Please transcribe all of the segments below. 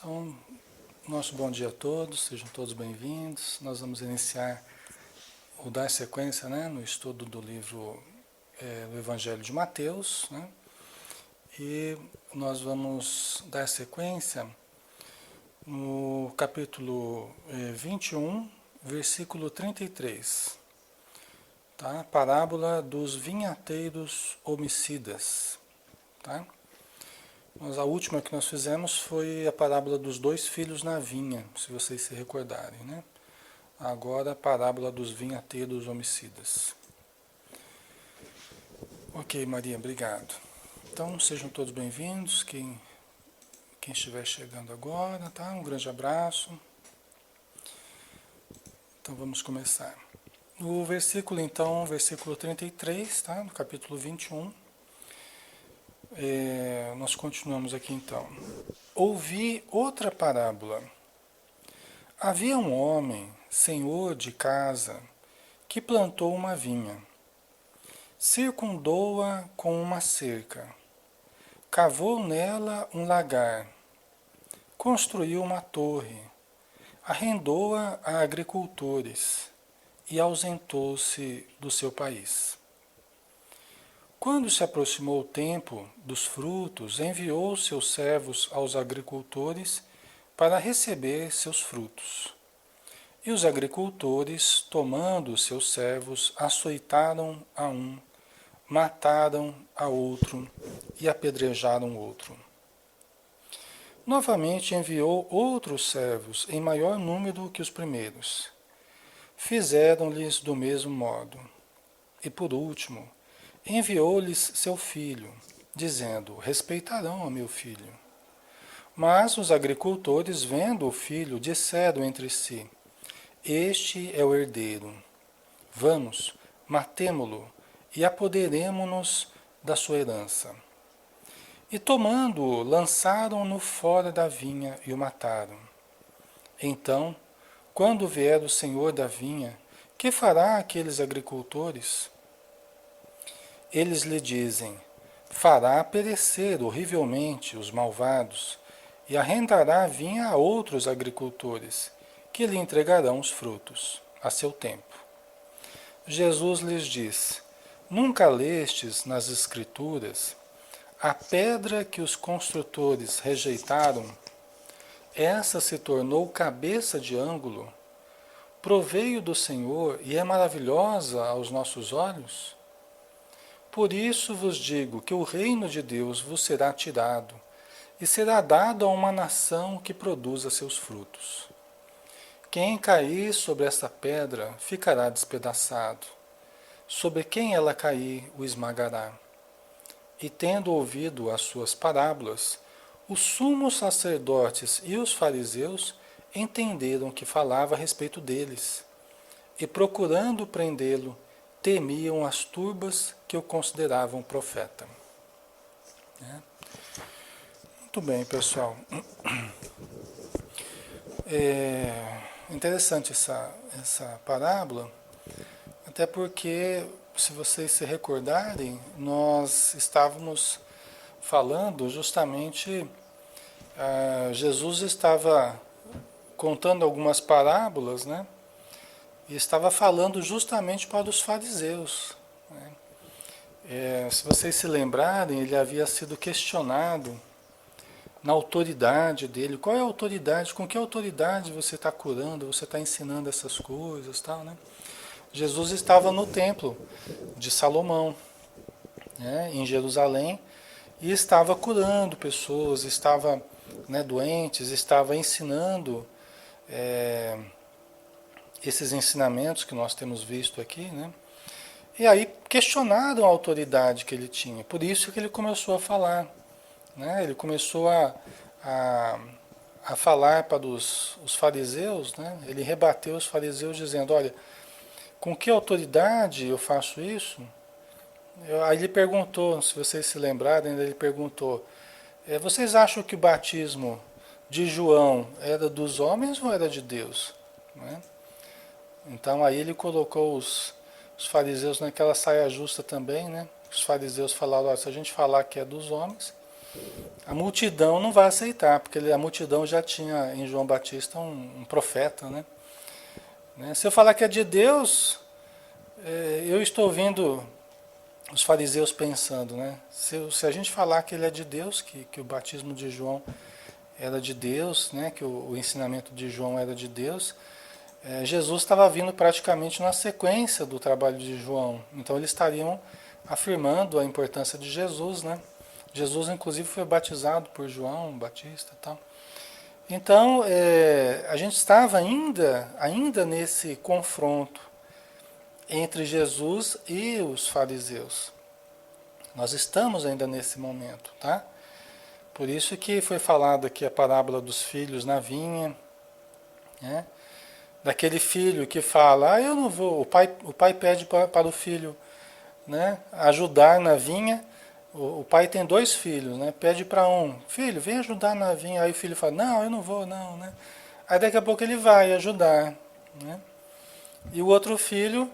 Então, nosso bom dia a todos, sejam todos bem-vindos. Nós vamos iniciar ou dar sequência, né, no estudo do livro do Evangelho de Mateus, né? E nós vamos dar sequência no capítulo 21, versículo 33, tá? Parábola dos vinhateiros homicidas, tá? A última que nós fizemos foi a parábola dos dois filhos na vinha, se vocês se recordarem, né? Agora a parábola dos vinhateiros homicidas. Ok, Maria, obrigado. Então sejam todos bem-vindos, quem estiver chegando agora, tá? Um grande abraço. Então vamos começar. O versículo, então, versículo 33, tá? No capítulo 21. Nós continuamos aqui então. Ouvi outra parábola. Havia um homem, senhor de casa, que plantou uma vinha. Circundou-a com uma cerca. Cavou nela um lagar. Construiu uma torre. Arrendou-a a agricultores e ausentou-se do seu país. Quando se aproximou o tempo dos frutos, enviou seus servos aos agricultores para receber seus frutos. E os agricultores, tomando seus servos, açoitaram a um, mataram a outro e apedrejaram o outro. Novamente enviou outros servos, em maior número que os primeiros. Fizeram-lhes do mesmo modo. E por último, enviou-lhes seu filho, dizendo: respeitarão a meu filho. Mas os agricultores, vendo o filho, disseram entre si: este é o herdeiro. Vamos, matemo-lo e apoderemo-nos da sua herança. E tomando-o, lançaram-no fora da vinha e o mataram. Então, quando vier o senhor da vinha, que fará aqueles agricultores? Eles lhe dizem: fará perecer horrivelmente os malvados e arrendará a vinha a outros agricultores, que lhe entregarão os frutos a seu tempo. Jesus lhes diz: nunca lestes nas Escrituras a pedra que os construtores rejeitaram? Essa se tornou cabeça de ângulo. Proveio do Senhor e é maravilhosa aos nossos olhos? Por isso vos digo que o reino de Deus vos será tirado e será dado a uma nação que produza seus frutos. Quem cair sobre essa pedra ficará despedaçado. Sobre quem ela cair, o esmagará. E tendo ouvido as suas parábolas, os sumos sacerdotes e os fariseus entenderam que falava a respeito deles, e procurando prendê-lo, temiam as turbas que o consideravam profeta. Muito bem, pessoal. É interessante essa parábola, até porque, se vocês se recordarem, nós estávamos falando justamente, Jesus estava contando algumas parábolas, né? E estava falando justamente para os fariseus, né? Se vocês se lembrarem, ele havia sido questionado na autoridade dele. Qual é a autoridade? Com que autoridade você está curando? Você está ensinando essas coisas, tal, né? Jesus estava no templo de Salomão, né, em Jerusalém, e estava curando pessoas, estava, né, doentes, estava ensinando esses ensinamentos que nós temos visto aqui, né? E aí questionaram a autoridade que ele tinha. Por isso que ele começou a falar, né? Ele começou a falar para os fariseus, né? Ele rebateu os fariseus dizendo: olha, com que autoridade eu faço isso? Aí ele perguntou, se vocês se lembrarem, ele perguntou: vocês acham que o batismo de João era dos homens ou era de Deus? Né? Então aí ele colocou os fariseus naquela saia justa também, né? Os fariseus falaram: se a gente falar que é dos homens, A multidão não vai aceitar, porque a multidão já tinha em João Batista um profeta, né? Se eu falar que é de Deus, eu estou ouvindo os fariseus pensando, né? Se a gente falar que ele é de Deus, que o batismo de João era de Deus, né? Que o ensinamento de João era de Deus, Jesus estava vindo praticamente na sequência do trabalho de João. Então eles estariam afirmando a importância de Jesus, né? Jesus, inclusive, foi batizado por João Batista e tal. Então, a gente estava ainda nesse confronto entre Jesus e os fariseus. Nós estamos ainda nesse momento, tá? Por isso que foi falado aqui a parábola dos filhos na vinha, né? Daquele filho que fala, eu não vou, o pai pede para o filho, né, ajudar na vinha. O pai tem dois filhos, né? Pede para um, filho, vem ajudar na vinha. Aí o filho fala, não, eu não vou, não, né? Aí daqui a pouco ele vai ajudar, né? E o outro filho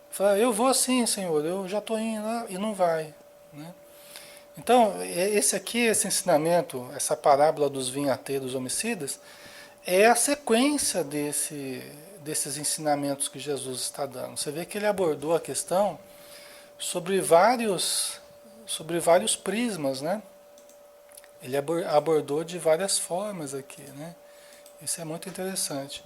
fala, eu vou sim, senhor, eu já estou indo lá, e não vai, né? Então, esse ensinamento, essa parábola dos vinhateiros homicidas, é a sequência desses ensinamentos que Jesus está dando. Você vê que ele abordou a questão sobre vários prismas, né? Ele abordou de várias formas aqui, né? Isso é muito interessante.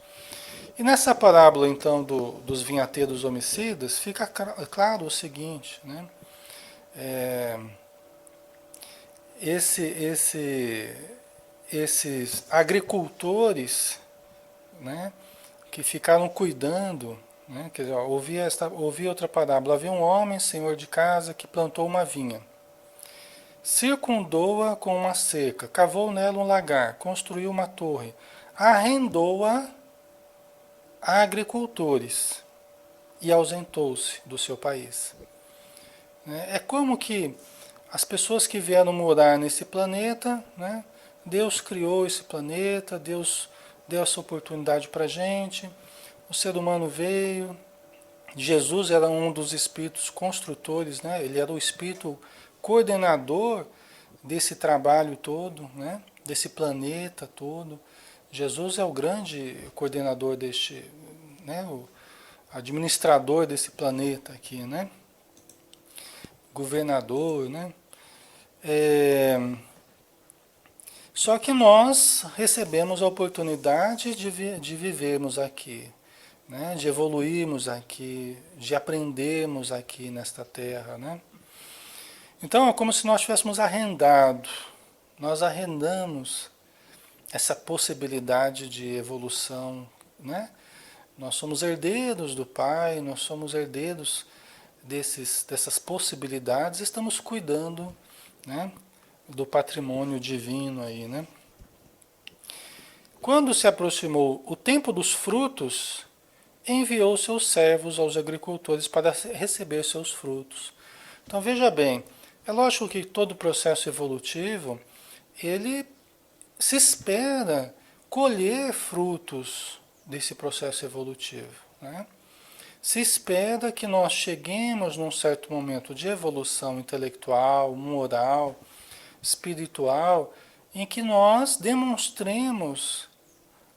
E nessa parábola, então, dos vinhateiros homicidas, fica claro o seguinte, né? É, esse, esse, esses agricultores, né, que ficaram cuidando, né? Quer dizer, ouvi outra parábola. Havia um homem, senhor de casa, que plantou uma vinha. Circundou-a com uma cerca, cavou nela um lagar, construiu uma torre, arrendou-a a agricultores e ausentou-se do seu país. É como que as pessoas que vieram morar nesse planeta, né? Deus criou esse planeta, Deus deu essa oportunidade para a gente, o ser humano veio, Jesus era um dos espíritos construtores, né? Ele era o espírito coordenador desse trabalho todo, né? Desse planeta todo. Jesus é o grande coordenador deste, né? O administrador desse planeta aqui, né? Governador, né? É... Só que nós recebemos a oportunidade de vivermos aqui, né? De evoluirmos aqui, de aprendermos aqui nesta terra, né? Então é como se nós tivéssemos arrendado, nós arrendamos essa possibilidade de evolução, né? Nós somos herdeiros do Pai, nós somos herdeiros dessas possibilidades, estamos cuidando, né, do patrimônio divino aí, né? Quando se aproximou o tempo dos frutos, enviou seus servos aos agricultores para receber seus frutos. Então veja bem, é lógico que todo processo evolutivo, ele se espera colher frutos desse processo evolutivo, né? Se espera que nós cheguemos num certo momento de evolução intelectual, moral, espiritual, em que nós demonstremos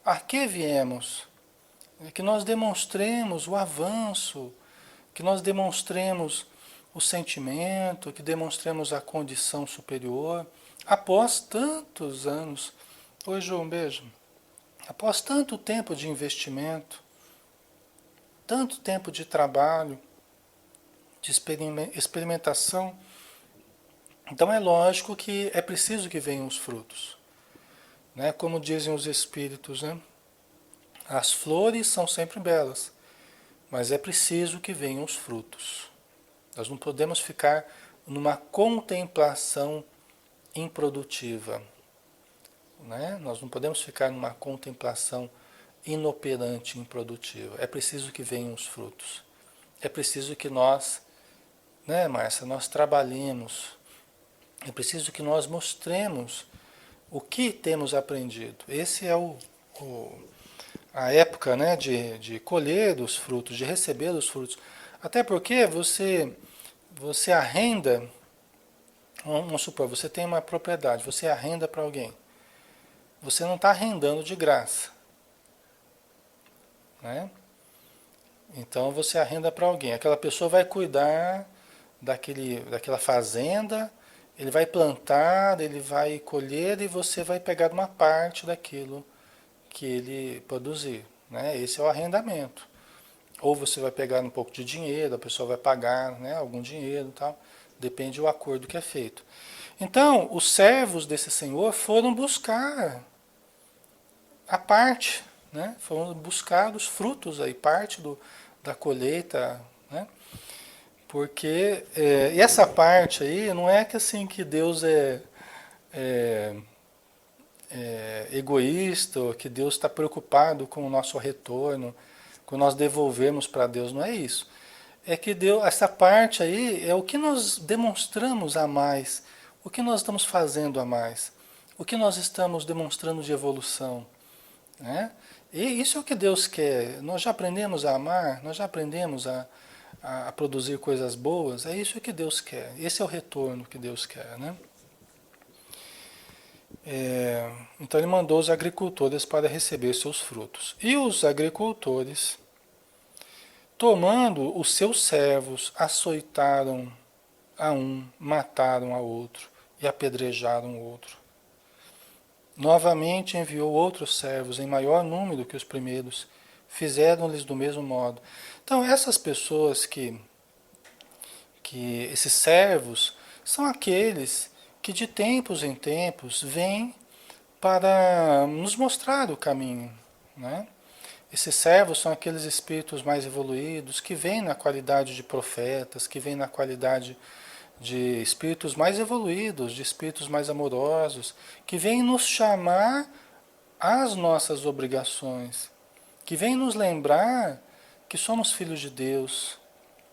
a que viemos, que nós demonstremos o avanço, que nós demonstremos o sentimento, que demonstremos a condição superior, após tantos anos. Oi, João, um beijo. Após tanto tempo de investimento, tanto tempo de trabalho, de experimentação, então é lógico que é preciso que venham os frutos, né? Como dizem os espíritos, né? As flores são sempre belas, mas é preciso que venham os frutos. Nós não podemos ficar numa contemplação improdutiva, né? Nós não podemos ficar numa contemplação inoperante, improdutiva. É preciso que venham os frutos. É preciso que nós, né, Márcia, nós trabalhemos. É preciso que nós mostremos o que temos aprendido. Esse é a época, né, de colher os frutos, de receber os frutos. Até porque você arrenda Vamos supor, você tem uma propriedade, você arrenda para alguém. Você não está arrendando de graça, né? Então você arrenda para alguém. Aquela pessoa vai cuidar daquela fazenda, ele vai plantar, ele vai colher e você vai pegar uma parte daquilo que ele produzir, né? Esse é o arrendamento. Ou você vai pegar um pouco de dinheiro, a pessoa vai pagar, né, algum dinheiro e tal. Depende do acordo que é feito. Então, os servos desse senhor foram buscar a parte, né? Foram buscar os frutos aí, parte da colheita, né? Porque e essa parte aí não é que assim que Deus é, é egoísta, ou que Deus está preocupado com o nosso retorno, com nós devolvermos para Deus, não é isso. É que Deus, essa parte aí é o que nós demonstramos a mais, o que nós estamos fazendo a mais, o que nós estamos demonstrando de evolução, né? E isso é o que Deus quer. Nós já aprendemos a amar, nós já aprendemos a produzir coisas boas, é isso que Deus quer. Esse é o retorno que Deus quer, né? Então ele mandou os agricultores para receber seus frutos. E os agricultores, tomando os seus servos, açoitaram a um, mataram a outro e apedrejaram o outro. Novamente enviou outros servos em maior número que os primeiros, fizeram-lhes do mesmo modo. Então essas pessoas que esses servos são aqueles que de tempos em tempos vêm para nos mostrar o caminho, né? Esses servos são aqueles espíritos mais evoluídos que vêm na qualidade de profetas, que vêm na qualidade de espíritos mais evoluídos, de espíritos mais amorosos, que vêm nos chamar às nossas obrigações, que vêm nos lembrar que somos filhos de Deus,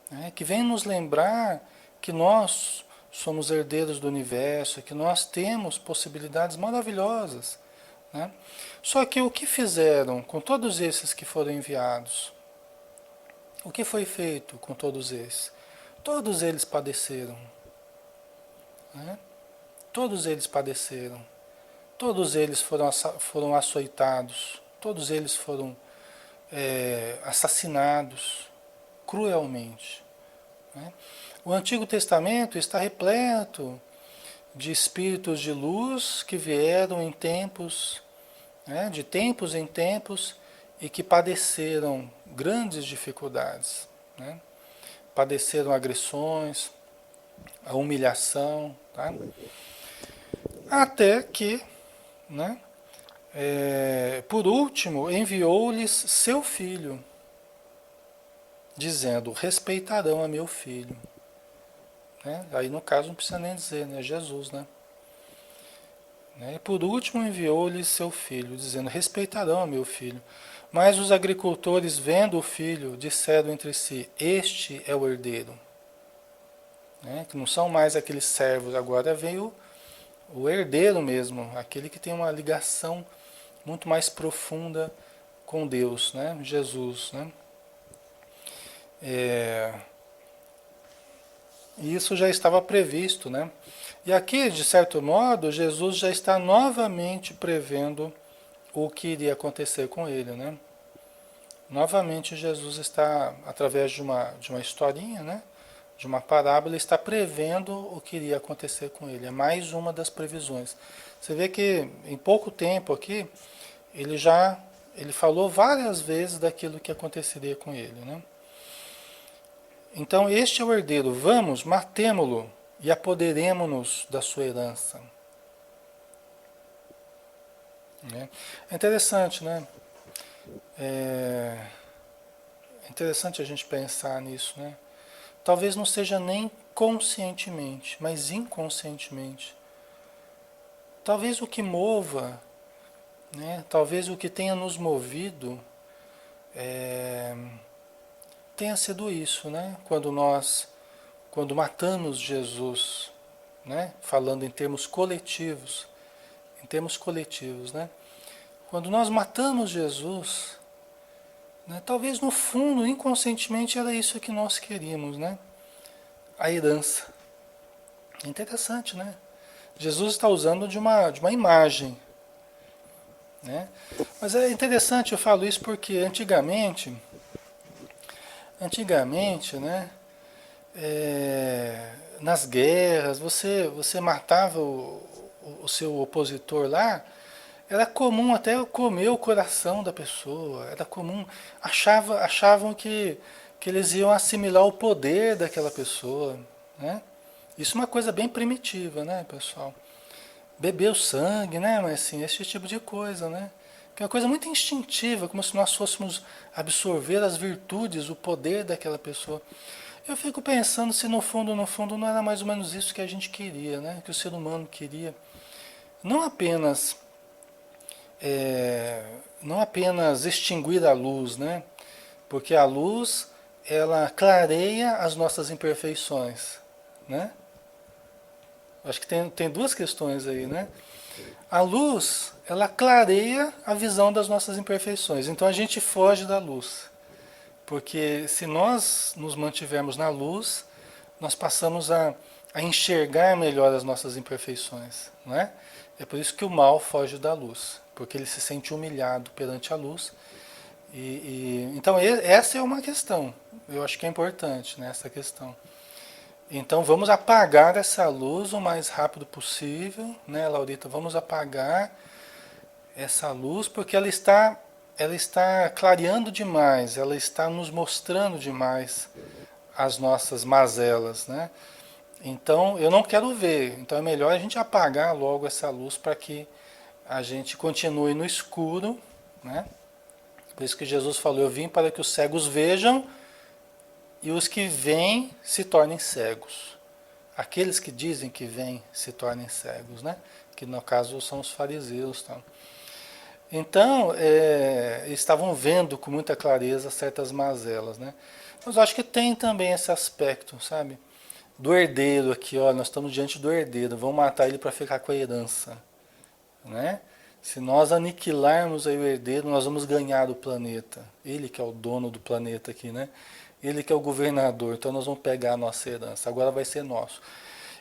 né? Que vêm nos lembrar que nós somos herdeiros do universo, que nós temos possibilidades maravilhosas, né? Só que o que fizeram com todos esses que foram enviados? O que foi feito com todos esses? Todos eles padeceram, né? Todos eles padeceram. Todos eles foram açoitados. Todos eles foram assassinados cruelmente, né? O Antigo Testamento está repleto de espíritos de luz que vieram em tempos, né, de tempos em tempos, e que padeceram grandes dificuldades, né? Padeceram agressões, a humilhação, tá? Até que, né, por último, enviou-lhes seu filho, dizendo: respeitarão a meu filho. Né? Aí no caso não precisa nem dizer, né? Jesus, né? E por último enviou-lhes seu filho, dizendo: respeitarão a meu filho. Mas os agricultores, vendo o filho, disseram entre si: este é o herdeiro. Né? Que não são mais aqueles servos, agora veio o herdeiro mesmo, aquele que tem uma ligação muito mais profunda com Deus, né? Jesus, né? E isso já estava previsto, né? E aqui, de certo modo, Jesus já está novamente prevendo o que iria acontecer com ele, né? Novamente Jesus está, através de uma historinha, né? De uma parábola, está prevendo o que iria acontecer com ele. É mais uma das previsões. Você vê que em pouco tempo aqui, ele falou várias vezes daquilo que aconteceria com ele, né? Então este é o herdeiro, vamos, matemo-lo e apoderemo-nos da sua herança. Né? É interessante, né? É interessante a gente pensar nisso, né? Talvez não seja nem conscientemente, mas inconscientemente. Talvez o que mova, né? Talvez o que tenha nos movido tenha sido isso, né? Quando matamos Jesus, né? Falando em termos coletivos, né? Quando nós matamos Jesus, né? Talvez no fundo, inconscientemente, era isso que nós queríamos, né? A herança. É interessante, né? Jesus está usando de uma imagem, né? Mas é interessante, eu falo isso porque antigamente, né? Nas guerras, você matava o seu opositor lá, era comum até comer o coração da pessoa, era comum, achavam que eles iam assimilar o poder daquela pessoa, né? Isso é uma coisa bem primitiva, né, pessoal? Beber o sangue, né? Mas assim, esse tipo de coisa, né? Que é uma coisa muito instintiva, como se nós fôssemos absorver as virtudes, o poder daquela pessoa. Eu fico pensando se no fundo não era mais ou menos isso que a gente queria, né? Que o ser humano queria. Não apenas, é, não apenas extinguir a luz, né? Porque a luz, ela clareia as nossas imperfeições, né? Acho que tem duas questões aí, né? A luz, ela clareia a visão das nossas imperfeições. Então a gente foge da luz. Porque se nós nos mantivermos na luz, nós passamos a enxergar melhor as nossas imperfeições, não é? É por isso que o mal foge da luz, porque ele se sente humilhado perante a luz. Então essa é uma questão, eu acho que é importante, né, essa questão. Então vamos apagar essa luz o mais rápido possível, né, Laurita? Vamos apagar essa luz porque ela está clareando demais, ela está nos mostrando demais as nossas mazelas, né? Então eu não quero ver, então é melhor a gente apagar logo essa luz para que a gente continue no escuro, né? Por isso que Jesus falou: eu vim para que os cegos vejam e os que veem se tornem cegos. Aqueles que dizem que veem se tornem cegos, né? Que no caso são os fariseus, tá? Então, estavam vendo com muita clareza certas mazelas, né? Mas eu acho que tem também esse aspecto, sabe? Do herdeiro aqui, ó, nós estamos diante do herdeiro, vamos matar ele para ficar com a herança, né? Se nós aniquilarmos aí o herdeiro, nós vamos ganhar o planeta. Ele que é o dono do planeta aqui, né? Ele que é o governador, então nós vamos pegar a nossa herança, agora vai ser nosso.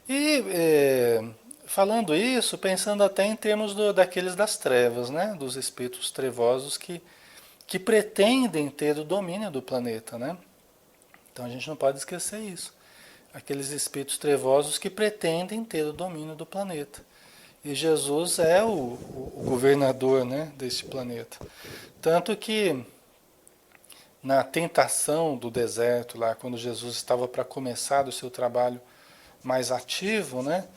E falando isso, pensando até em termos daqueles das trevas, né? Dos espíritos trevosos que pretendem ter o domínio do planeta, né? Então a gente não pode esquecer isso. Aqueles espíritos trevosos que pretendem ter o domínio do planeta. E Jesus é o governador, né, deste planeta. Tanto que na tentação do deserto, lá quando Jesus estava para começar o seu trabalho mais ativo, né,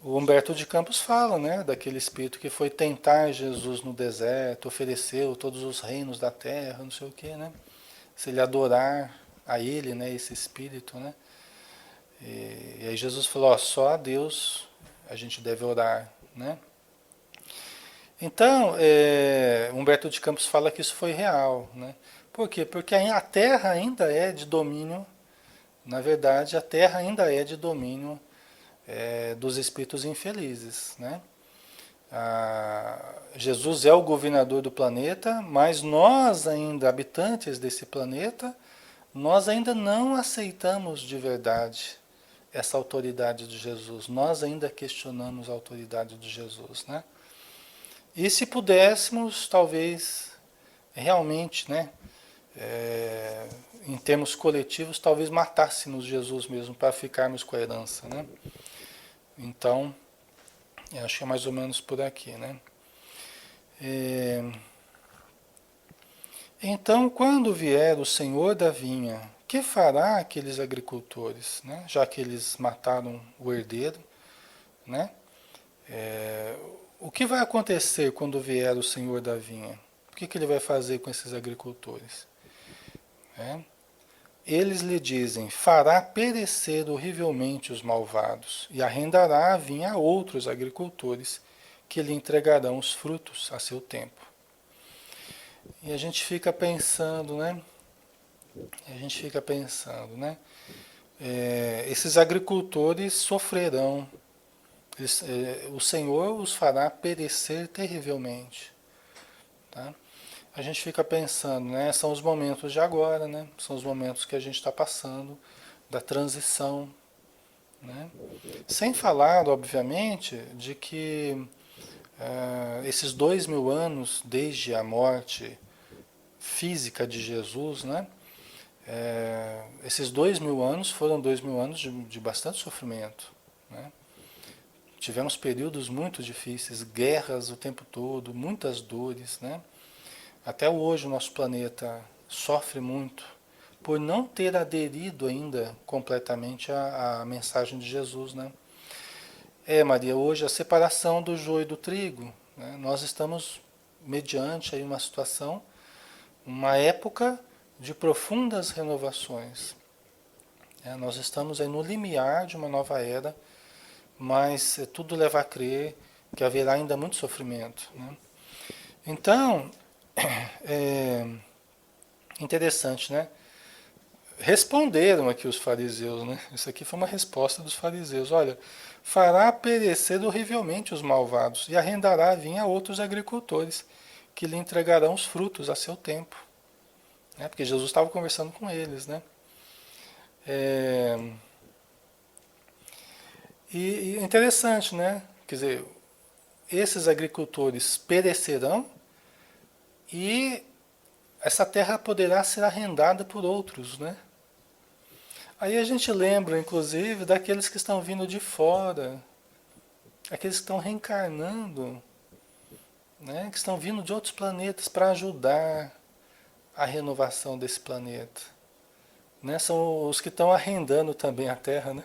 o Humberto de Campos fala, né, daquele espírito que foi tentar Jesus no deserto, ofereceu todos os reinos da terra, não sei o quê, né? Se ele adorar a ele, né, esse espírito, né? E aí Jesus falou, ó, só a Deus a gente deve orar, né? Então, Humberto de Campos fala que isso foi real, né? Por quê? Porque a Terra ainda é de domínio, na verdade, a Terra ainda é de domínio dos espíritos infelizes, né? Jesus é o governador do planeta, mas nós ainda, habitantes desse planeta, nós ainda não aceitamos de verdade essa autoridade de Jesus. Nós ainda questionamos a autoridade de Jesus, né? E se pudéssemos, talvez, realmente, né, em termos coletivos, talvez matássemos Jesus mesmo para ficarmos com a herança, né? Então, eu acho que é mais ou menos por aqui, né? É, então, quando vier o Senhor da vinha, que fará aqueles agricultores, né? Já que eles mataram o herdeiro, né? O que vai acontecer quando vier o Senhor da vinha? O que ele vai fazer com esses agricultores? Né? Eles lhe dizem, fará perecer horrivelmente os malvados e arrendará a vinha a outros agricultores que lhe entregarão os frutos a seu tempo. E a gente fica pensando, né? A gente fica pensando, né? Esses agricultores sofrerão, o Senhor os fará perecer terrivelmente, tá? A gente fica pensando, né? São os momentos de agora, né? São os momentos que a gente está passando da transição, né? Sem falar, obviamente, de que esses 2000 anos desde a morte física de Jesus, né? Esses 2000 anos foram 2000 anos de bastante sofrimento, né? Tivemos períodos muito difíceis, guerras o tempo todo, muitas dores, né? Até hoje o nosso planeta sofre muito por não ter aderido ainda completamente à mensagem de Jesus, né? Maria, hoje a separação do joio e do trigo, né? Nós estamos mediante aí uma situação, uma época de profundas renovações. Nós estamos aí no limiar de uma nova era, mas tudo leva a crer que haverá ainda muito sofrimento, né? Então, é interessante, né? Responderam aqui os fariseus, né? Isso aqui foi uma resposta dos fariseus. Olha, fará perecer horrivelmente os malvados e arrendará a vinha a outros agricultores, que lhe entregarão os frutos a seu tempo. Né? Porque Jesus estava conversando com eles, né? É, e interessante, né? Quer dizer, esses agricultores perecerão e essa terra poderá ser arrendada por outros, né? Aí a gente lembra, inclusive, daqueles que estão vindo de fora, aqueles que estão reencarnando, né? Que estão vindo de outros planetas para ajudar a renovação desse planeta. Né? São os que estão arrendando também a Terra, né?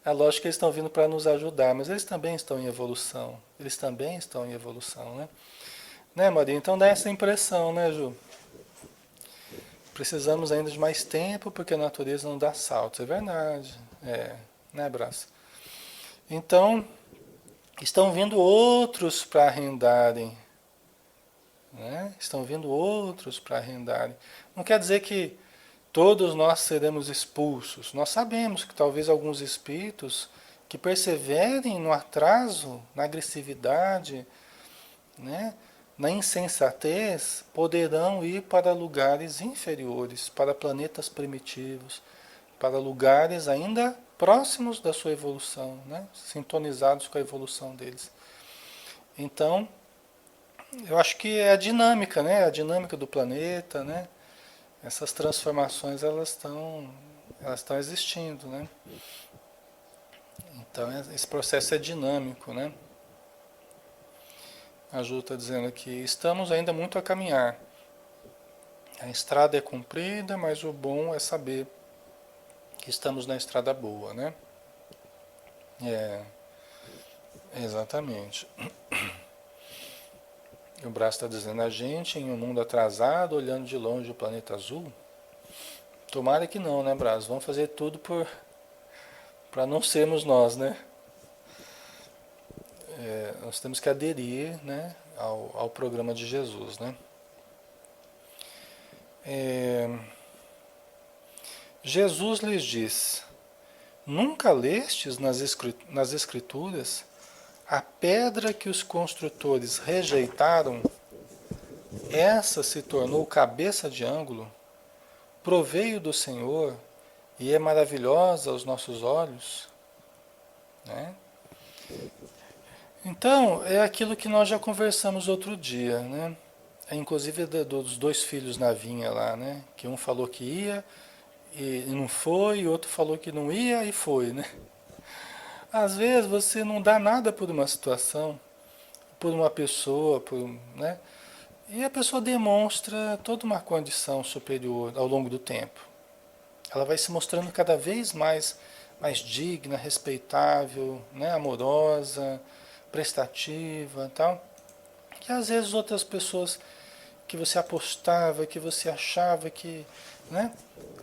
É lógico que eles estão vindo para nos ajudar, mas eles também estão em evolução. Eles também estão em evolução, né? Né, Maria? Então dá essa impressão, né, Ju? Precisamos ainda de mais tempo porque a natureza não dá saltos. É verdade. Né, Braço? Então, estão vindo outros para arrendarem. Né? Estão vindo outros para arrendarem. Não quer dizer que todos nós seremos expulsos. Nós sabemos que talvez alguns espíritos que perseverem no atraso, na agressividade, né, na insensatez, poderão ir para lugares inferiores, para planetas primitivos, para lugares ainda próximos da sua evolução, né, sintonizados com a evolução deles. Então, eu acho que é a dinâmica, né, a dinâmica do planeta, né, essas transformações elas estão existindo, né? Então esse processo é dinâmico, né? A Ju está dizendo aqui, estamos ainda muito a caminhar. A estrada é comprida, mas o bom é saber que estamos na estrada boa, né? É, exatamente. E o Braço está dizendo, a gente em um mundo atrasado, olhando de longe o planeta azul. Tomara que não, né, Braço? Vamos fazer tudo para não sermos nós, né? Nós temos que aderir, né, ao programa de Jesus, né? Jesus lhes diz, nunca lestes nas Escrituras a pedra que os construtores rejeitaram, essa se tornou cabeça de ângulo, proveio do Senhor e é maravilhosa aos nossos olhos, né? Então, é aquilo que nós já conversamos outro dia, né? Inclusive dos dois filhos na vinha lá, né? Que um falou que ia e não foi, e outro falou que não ia e foi, né? Às vezes você não dá nada por uma situação, por uma pessoa, né? E a pessoa demonstra toda uma condição superior ao longo do tempo. Ela vai se mostrando cada vez mais digna, respeitável, né? Amorosa, prestativa, tal. Que às vezes outras pessoas que você apostava, que você achava que, né,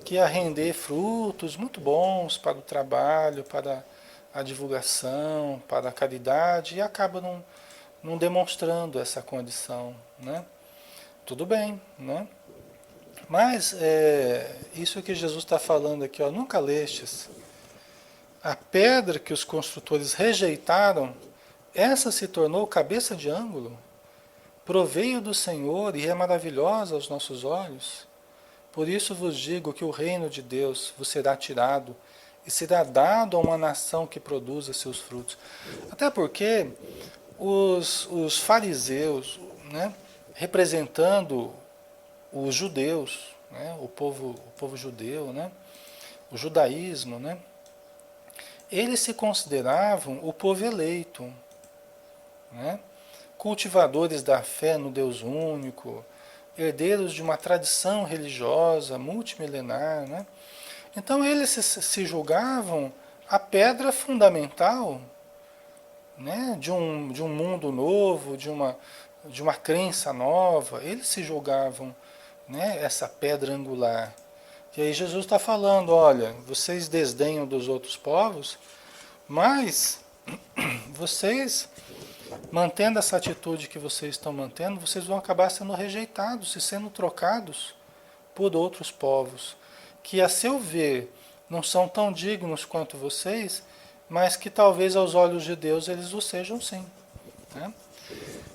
que ia render frutos muito bons para o trabalho, para a divulgação, para a caridade, e acaba não demonstrando essa condição, né? Tudo bem, né? Mas isso que Jesus está falando aqui, ó, nunca lestes. A pedra que os construtores rejeitaram, essa se tornou cabeça de ângulo. Proveio do Senhor e é maravilhosa aos nossos olhos. Por isso vos digo que o reino de Deus vos será tirado e será dado a uma nação que produza seus frutos. Até porque os fariseus, né, representando os judeus, né, o povo judeu, né, o judaísmo, né, eles se consideravam o povo eleito, né, cultivadores da fé no Deus único, herdeiros de uma tradição religiosa multimilenar, né? Então eles se julgavam a pedra fundamental, né, de um mundo novo, de uma crença nova. Eles se julgavam, né, essa pedra angular. E aí Jesus está falando, olha, vocês desdenham dos outros povos, mas vocês, mantendo essa atitude que vocês estão mantendo, vocês vão acabar sendo rejeitados e sendo trocados por outros povos, que a seu ver não são tão dignos quanto vocês, mas que talvez aos olhos de Deus eles o sejam sim. Né?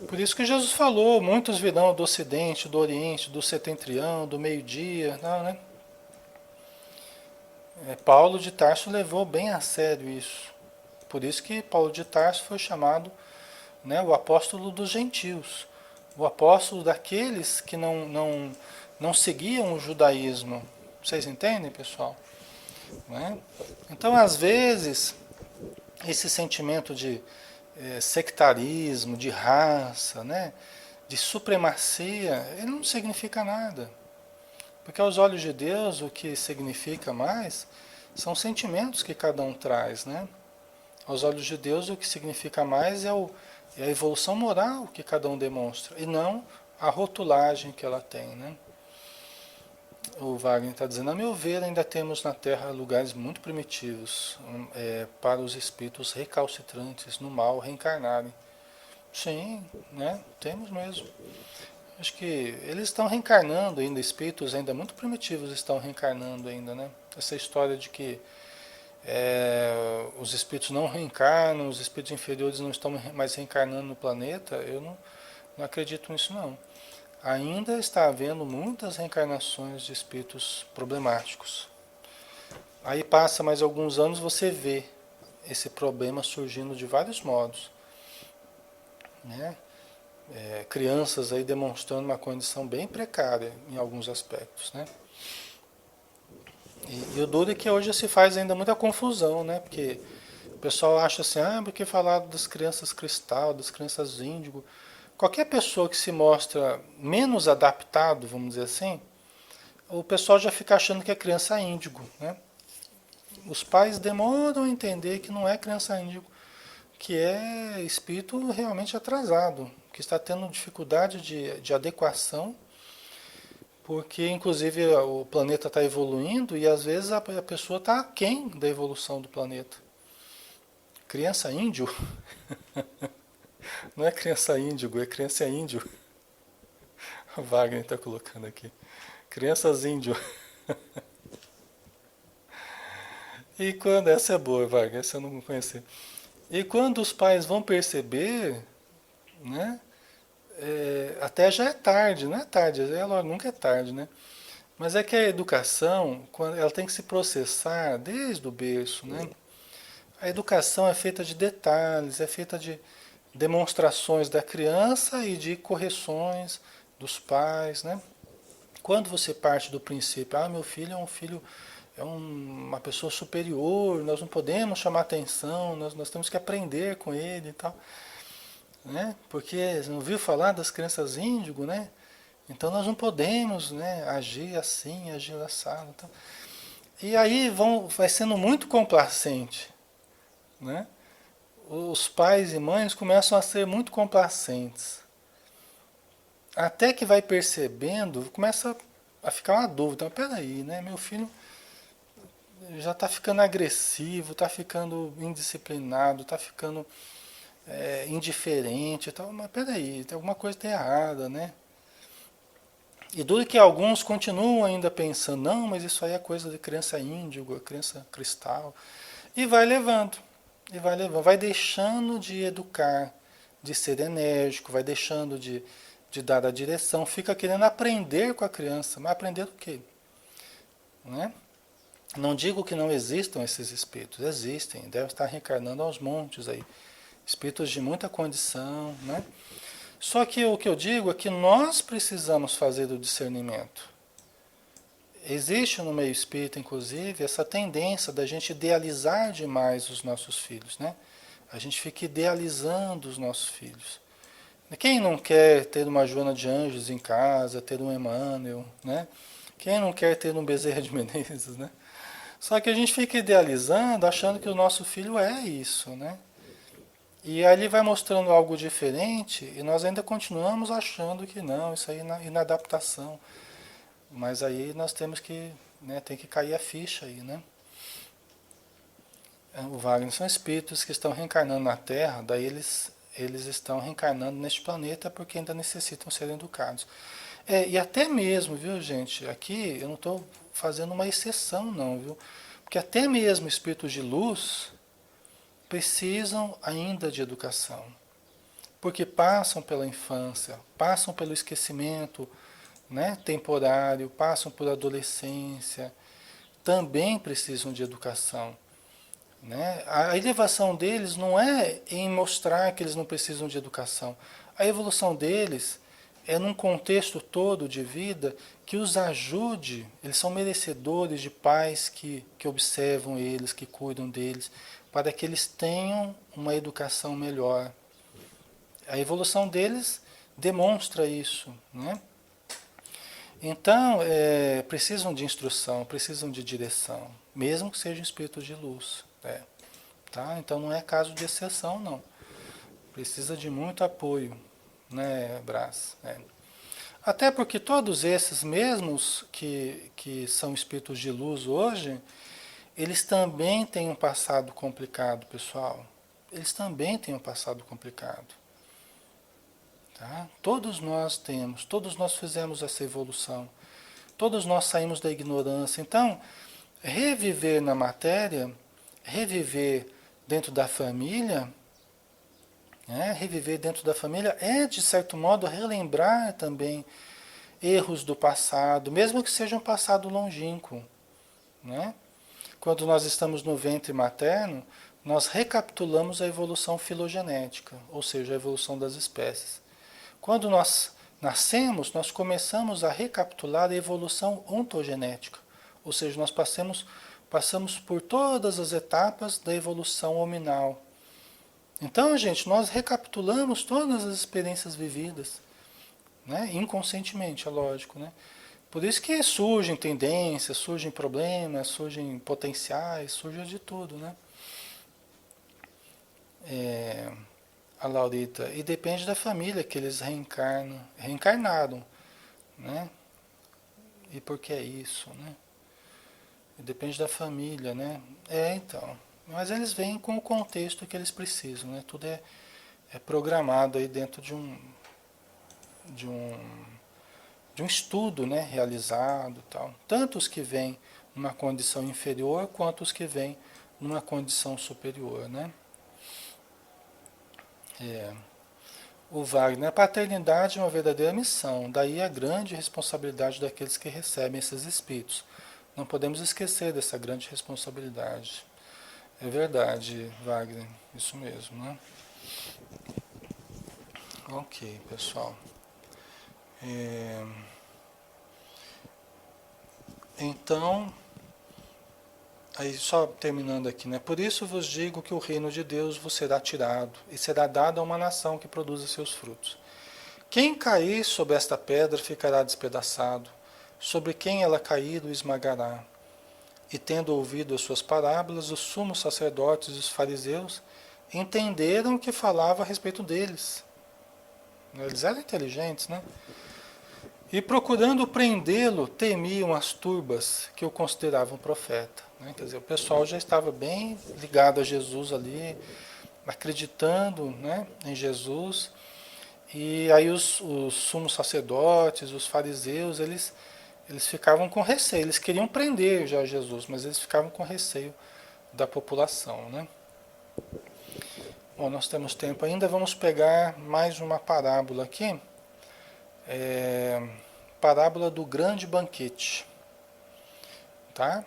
Por isso que Jesus falou, muitos virão do Ocidente, do Oriente, do Setentrião, do meio-dia, não, né? Paulo de Tarso levou bem a sério isso. Por isso que Paulo de Tarso foi chamado, né, o apóstolo dos gentios, o apóstolo daqueles que não seguiam o judaísmo. Vocês entendem, pessoal? Né? Então, às vezes, esse sentimento de sectarismo, de raça, né, de supremacia, ele não significa nada. Porque aos olhos de Deus o que significa mais são sentimentos que cada um traz, né? Aos olhos de Deus o que significa mais é a evolução moral que cada um demonstra, e não a rotulagem que ela tem, né? O Wagner está dizendo, a meu ver, ainda temos na Terra lugares muito primitivos para os espíritos recalcitrantes no mal reencarnarem. Sim, né? Temos mesmo. Acho que eles estão reencarnando ainda, espíritos ainda muito primitivos estão reencarnando ainda, né? Essa história de que os espíritos não reencarnam, os espíritos inferiores não estão mais reencarnando no planeta, eu não acredito nisso não. Ainda está havendo muitas reencarnações de espíritos problemáticos. Aí passa mais alguns anos, você vê esse problema surgindo de vários modos, né? Crianças aí demonstrando uma condição bem precária em alguns aspectos, né? E o duro é que hoje se faz ainda muita confusão, né? Porque o pessoal acha assim, porque falar das crianças cristal, das crianças índigo. Qualquer pessoa que se mostra menos adaptado, vamos dizer assim, o pessoal já fica achando que é criança índigo, né? Os pais demoram a entender que não é criança índigo, que é espírito realmente atrasado, que está tendo dificuldade de adequação, porque inclusive o planeta está evoluindo e às vezes a pessoa está aquém da evolução do planeta. Criança índio? Não é criança índigo, é criança índio. O Wagner está colocando aqui. Crianças índio. E quando, essa é boa, Wagner, essa eu não conheci. E quando os pais vão perceber, né? Até já é tarde, não é tarde, nunca é tarde, né? Mas é que a educação, ela tem que se processar desde o berço, né? A educação é feita de detalhes, é feita de demonstrações da criança e de correções dos pais, né? Quando você parte do princípio, meu filho é um filho, uma pessoa superior, nós não podemos chamar atenção, nós temos que aprender com ele e tal, né? Porque você não ouviu falar das crianças índigo, né? Então nós não podemos, né, agir assim, agir assado. Então. E aí vai sendo muito complacente, né? Os pais e mães começam a ser muito complacentes. Até que vai percebendo, começa a ficar uma dúvida. Peraí, né? Meu filho já está ficando agressivo, está ficando indisciplinado, está ficando indiferente e tal. Mas peraí, tem alguma coisa tá errada, né? E duro que alguns continuam ainda pensando, não, mas isso aí é coisa de criança índigo, criança cristal. E vai levando, vai deixando de educar, de ser enérgico, vai deixando de dar a direção, fica querendo aprender com a criança, mas aprender o quê? Né? Não digo que não existam esses espíritos, existem, devem estar reencarnando aos montes aí. Espíritos de muita condição, né? Só que o que eu digo é que nós precisamos fazer o discernimento. Existe no meio espírita, inclusive, essa tendência da gente idealizar demais os nossos filhos, né? A gente fica idealizando os nossos filhos. Quem não quer ter uma Joana de Anjos em casa, ter um Emmanuel, né? Quem não quer ter um Bezerra de Menezes, né? Só que a gente fica idealizando, achando que o nosso filho é isso, né? E aí ele vai mostrando algo diferente e nós ainda continuamos achando que não, isso aí é inadaptação. Mas aí nós temos que, né, tem que cair a ficha aí, né? O Wagner são espíritos que estão reencarnando na Terra, daí eles estão reencarnando neste planeta porque ainda necessitam ser educados. E até mesmo, viu, gente, aqui eu não estou fazendo uma exceção não, viu? Porque até mesmo espíritos de luz precisam ainda de educação. Porque passam pela infância, passam pelo esquecimento, né, temporário, passam por adolescência, também precisam de educação. Né? A elevação deles não é em mostrar que eles não precisam de educação. A evolução deles é num contexto todo de vida que os ajude, eles são merecedores de pais que observam eles, que cuidam deles, para que eles tenham uma educação melhor. A evolução deles demonstra isso, né? Então, precisam de instrução, precisam de direção, mesmo que sejam espíritos de luz. Tá? Então não é caso de exceção, não. Precisa de muito apoio, né, Brás? Até porque todos esses mesmos que são espíritos de luz hoje, eles também têm um passado complicado, pessoal. Eles também têm um passado complicado. Tá? Todos nós temos, todos nós fizemos essa evolução. Todos nós saímos da ignorância. Então, reviver na matéria, reviver dentro da família, né? Reviver dentro da família é, de certo modo, relembrar também erros do passado, mesmo que seja um passado longínquo. Né? Quando nós estamos no ventre materno, nós recapitulamos a evolução filogenética, ou seja, a evolução das espécies. Quando nós nascemos, nós começamos a recapitular a evolução ontogenética, ou seja, nós passamos por todas as etapas da evolução hominal. Então, gente, nós recapitulamos todas as experiências vividas, né? Inconscientemente, é lógico, né? Por isso que surgem tendências, surgem problemas, surgem potenciais, surge de tudo, né? A Laurita, e depende da família que eles reencarnaram, né? E por que é isso, né? E depende da família, né? Então. Mas eles vêm com o contexto que eles precisam, né? Tudo é programado aí dentro de um, de um estudo, né? Realizado e tal. Tanto os que vêm numa condição inferior, quanto os que vêm numa condição superior, né? O Wagner, a paternidade é uma verdadeira missão, daí a grande responsabilidade daqueles que recebem esses espíritos. Não podemos esquecer dessa grande responsabilidade. É verdade, Wagner, isso mesmo, né? Ok, pessoal. É, Então, aí só terminando aqui, né? Por isso vos digo que o reino de Deus vos será tirado e será dado a uma nação que produza seus frutos. Quem cair sobre esta pedra ficará despedaçado, sobre quem ela cair o esmagará. E tendo ouvido as suas parábolas, os sumos sacerdotes e os fariseus entenderam que falava a respeito deles. Eles eram inteligentes, né? E procurando prendê-lo, temiam as turbas que o consideravam profeta. Né? Quer dizer, o pessoal já estava bem ligado a Jesus ali, acreditando, né, em Jesus. E aí os sumos sacerdotes, os fariseus, eles ficavam com receio. Eles queriam prender já Jesus, mas eles ficavam com receio da população, né? Bom, nós temos tempo ainda, vamos pegar mais uma parábola aqui. Parábola do grande banquete, tá?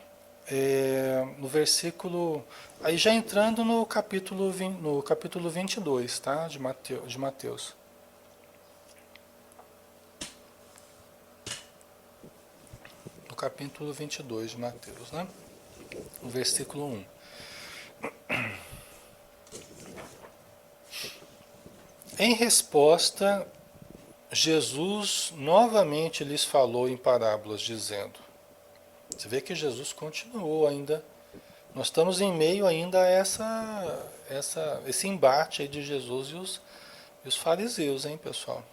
no versículo, aí já entrando no capítulo, no capítulo 22, tá? De Mateus. No capítulo 22 de Mateus, né? No versículo 1. Em resposta, Jesus novamente lhes falou em parábolas, dizendo, você vê que Jesus continuou ainda. Nós estamos em meio ainda a esse embate aí de Jesus e os fariseus, hein, pessoal?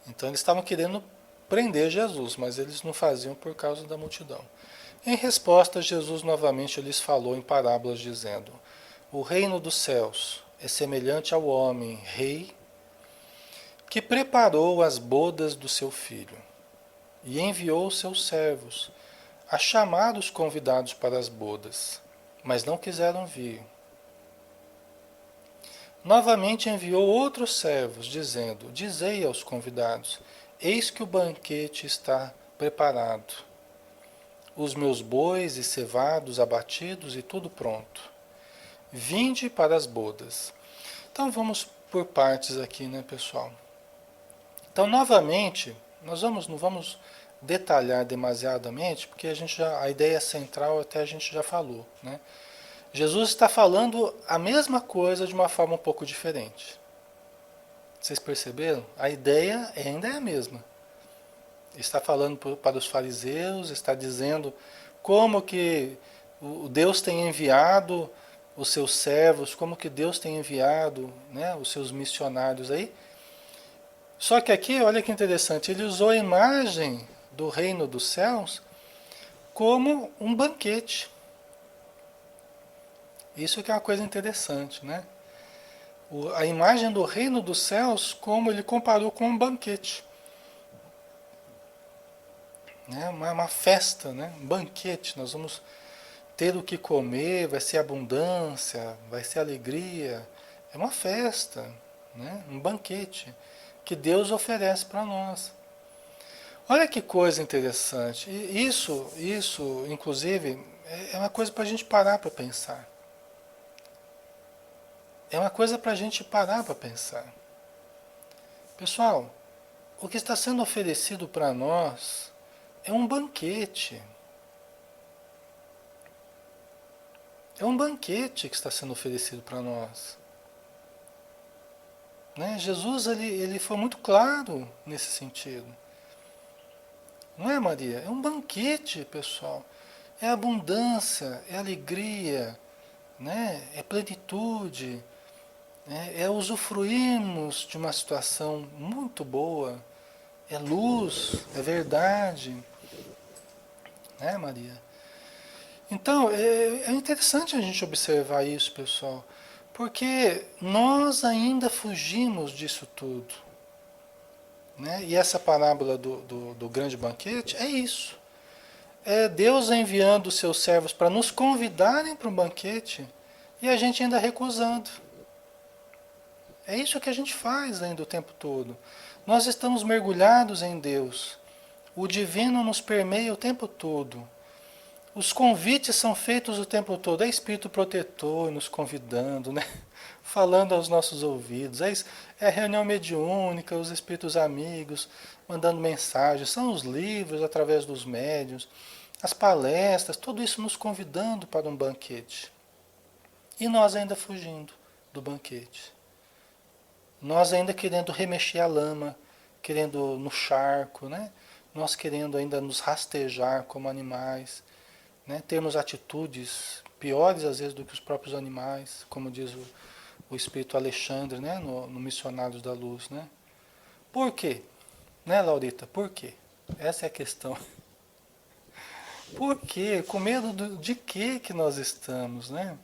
Então eles estavam querendo prender Jesus, mas eles não faziam por causa da multidão. Em resposta, Jesus novamente lhes falou em parábolas, dizendo, o reino dos céus é semelhante ao homem, rei, que preparou as bodas do seu filho e enviou seus servos a chamar os convidados para as bodas, mas não quiseram vir. Novamente enviou outros servos, dizendo, dizei aos convidados, eis que o banquete está preparado, os meus bois e cevados abatidos e tudo pronto. Vinde para as bodas. Então vamos por partes aqui, né, pessoal? Então, novamente, não vamos detalhar demasiadamente, porque a ideia central até a gente já falou, né? Jesus está falando a mesma coisa de uma forma um pouco diferente. Vocês perceberam? A ideia ainda é a mesma. Está falando para os fariseus, está dizendo como que o Deus tem enviado os seus servos, como que Deus tem enviado, né, os seus missionários aí. Só que aqui, olha que interessante, ele usou a imagem do reino dos céus como um banquete. Isso que é uma coisa interessante, né? A imagem do reino dos céus, como ele comparou com um banquete. Né? Uma festa, né? Um banquete. Nós vamos ter o que comer, vai ser abundância, vai ser alegria. É uma festa, né? Um banquete que Deus oferece para nós. Olha que coisa interessante. E isso, inclusive, é uma coisa para a gente parar para pensar. É uma coisa para a gente parar para pensar. Pessoal, o que está sendo oferecido para nós é um banquete. É um banquete que está sendo oferecido para nós. Né? Jesus ele foi muito claro nesse sentido. Não é, Maria? É um banquete, pessoal. É abundância, é alegria, né? É plenitude. É usufruirmos de uma situação muito boa, é luz, é verdade, né, Maria? Então, é interessante a gente observar isso, pessoal, porque nós ainda fugimos disso tudo, né? E essa parábola do grande banquete é isso. É Deus enviando os seus servos para nos convidarem para um banquete e a gente ainda recusando. É isso que a gente faz ainda o tempo todo. Nós estamos mergulhados em Deus. O divino nos permeia o tempo todo. Os convites são feitos o tempo todo. É Espírito protetor nos convidando, né? Falando aos nossos ouvidos. É a reunião mediúnica, os espíritos amigos mandando mensagens. São os livros através dos médiuns, as palestras, tudo isso nos convidando para um banquete. E nós ainda fugindo do banquete. Nós ainda querendo remexer a lama, querendo no charco, né? Nós querendo ainda nos rastejar como animais, né? Termos atitudes piores às vezes do que os próprios animais, como diz o espírito Alexandre, né? No Missionários da Luz, né? Por quê? Né, Laurita? Por quê? Essa é a questão. Por quê? Com medo de que nós estamos, né?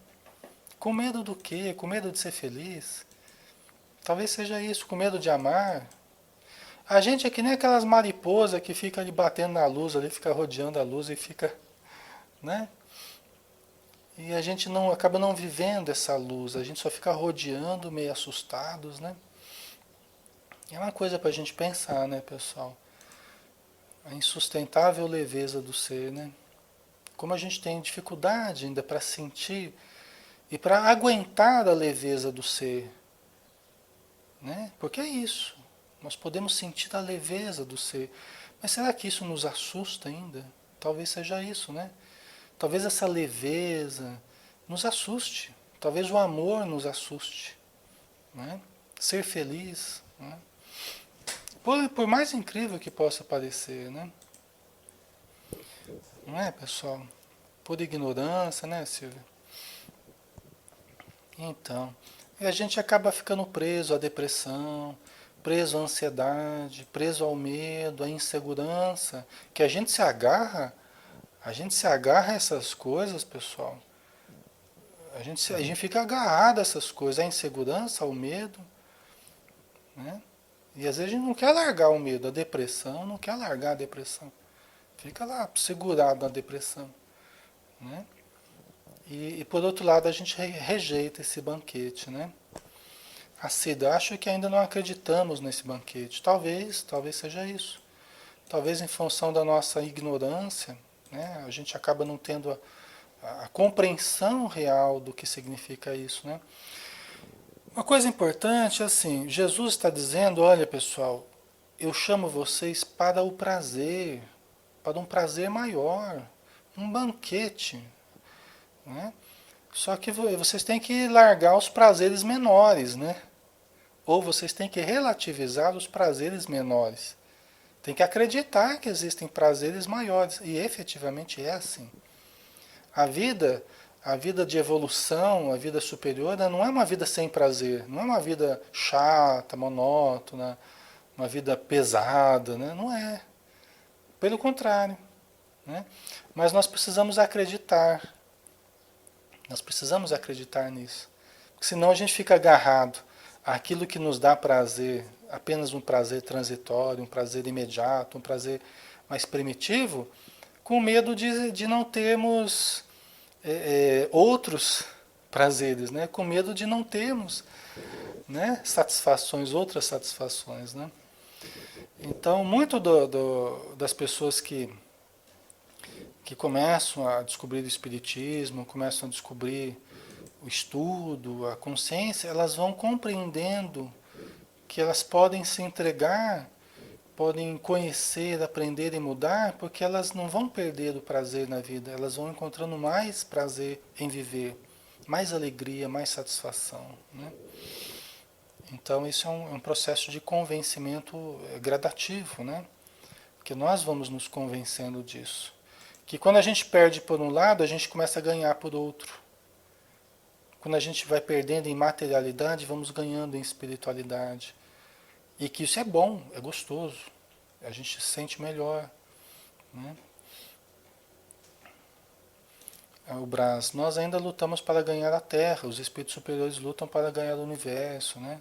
Com medo do quê? Com medo de ser feliz? Talvez seja isso, com medo de amar. A gente é que nem aquelas mariposas que fica ali batendo na luz, ali fica rodeando a luz e fica, né? E a gente não acaba não vivendo essa luz, a gente só fica rodeando, meio assustados, né? É uma coisa para a gente pensar, né, pessoal? A insustentável leveza do ser, né? Como a gente tem dificuldade ainda para sentir e para aguentar a leveza do ser, né? Porque é isso. Nós podemos sentir a leveza do ser. Mas será que isso nos assusta ainda? Talvez seja isso, né? Talvez essa leveza nos assuste. Talvez o amor nos assuste, né? Ser feliz, né? Por mais incrível que possa parecer, né? Não é, pessoal? Por ignorância, né, Silvia? Então, e a gente acaba ficando preso à depressão, preso à ansiedade, preso ao medo, à insegurança, que a gente se agarra a essas coisas, pessoal. A gente fica agarrado a essas coisas, à insegurança, ao medo, né? E às vezes a gente não quer largar o medo, a depressão, não quer largar a depressão. Fica lá segurado na depressão, né? E por outro lado a gente rejeita esse banquete, né? A Cida, acho que ainda não acreditamos nesse banquete. Talvez seja isso. Talvez em função da nossa ignorância, né? A gente acaba não tendo a compreensão real do que significa isso, né? Uma coisa importante, assim, Jesus está dizendo, olha pessoal, eu chamo vocês para o prazer, para um prazer maior, um banquete, né? Só que vocês têm que largar os prazeres menores, né? Ou vocês têm que relativizar os prazeres menores. Tem que acreditar que existem prazeres maiores. E efetivamente é assim. A vida, a vida de evolução, a vida superior, não é uma vida sem prazer. Não é uma vida chata, monótona, uma vida pesada, né? Não é. Pelo contrário, né? Mas nós precisamos acreditar. Nós precisamos acreditar nisso. Porque senão a gente fica agarrado àquilo que nos dá prazer, apenas um prazer transitório, um prazer imediato, um prazer mais primitivo, com medo de não termos outros prazeres, né? Com medo de não termos, né? Satisfações, outras satisfações, né? Então, muito das pessoas que começam a descobrir o espiritismo, começam a descobrir o estudo, a consciência, elas vão compreendendo que elas podem se entregar, podem conhecer, aprender e mudar, porque elas não vão perder o prazer na vida, elas vão encontrando mais prazer em viver, mais alegria, mais satisfação, né? Então isso é um processo de convencimento gradativo, né? Porque nós vamos nos convencendo disso. Que quando a gente perde por um lado, a gente começa a ganhar por outro. Quando a gente vai perdendo em materialidade, vamos ganhando em espiritualidade. E que isso é bom, é gostoso. A gente se sente melhor, né? O Brás, nós ainda lutamos para ganhar a Terra, os espíritos superiores lutam para ganhar o universo, né?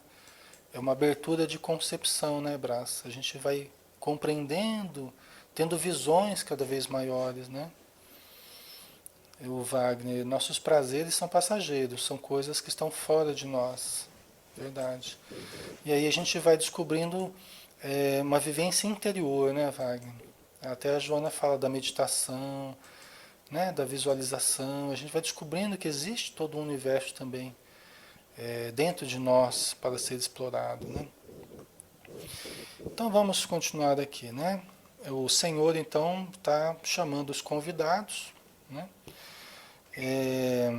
É uma abertura de concepção, né, Brás? A gente vai compreendendo, tendo visões cada vez maiores, né? O Wagner, nossos prazeres são passageiros, são coisas que estão fora de nós. Verdade. E aí a gente vai descobrindo uma vivência interior, né, Wagner? Até a Joana fala da meditação, né, da visualização. A gente vai descobrindo que existe todo um universo também dentro de nós para ser explorado, né? Então vamos continuar aqui, né? O Senhor então está chamando os convidados, né? É,